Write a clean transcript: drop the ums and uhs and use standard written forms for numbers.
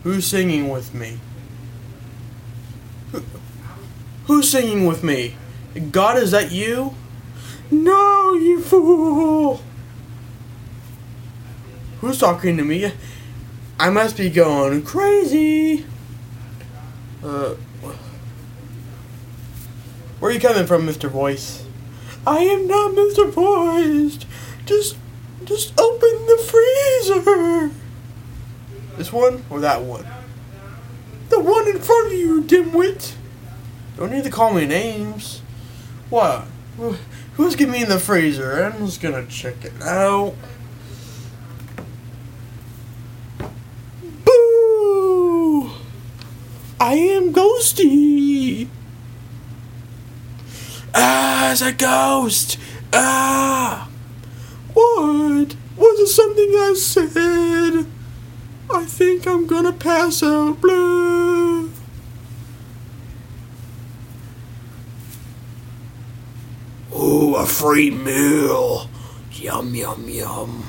Who's singing with me? Who's singing with me? God, is that you? No, you fool! Who's talking to me? I must be going crazy. Where are you coming from, Mr. Voice? I am not Mr. Voice. Just open the freezer. This one or that one? The one in front of you, dimwit. Don't need to call me names. What? Who's getting me in the freezer? I'm just gonna check it out. Boo! I am Ghosty. Ah, it's a ghost. Ah! What? Was it something I said? I think I'm gonna pass out. Blah. Ooh, a free meal. Yum, yum, yum.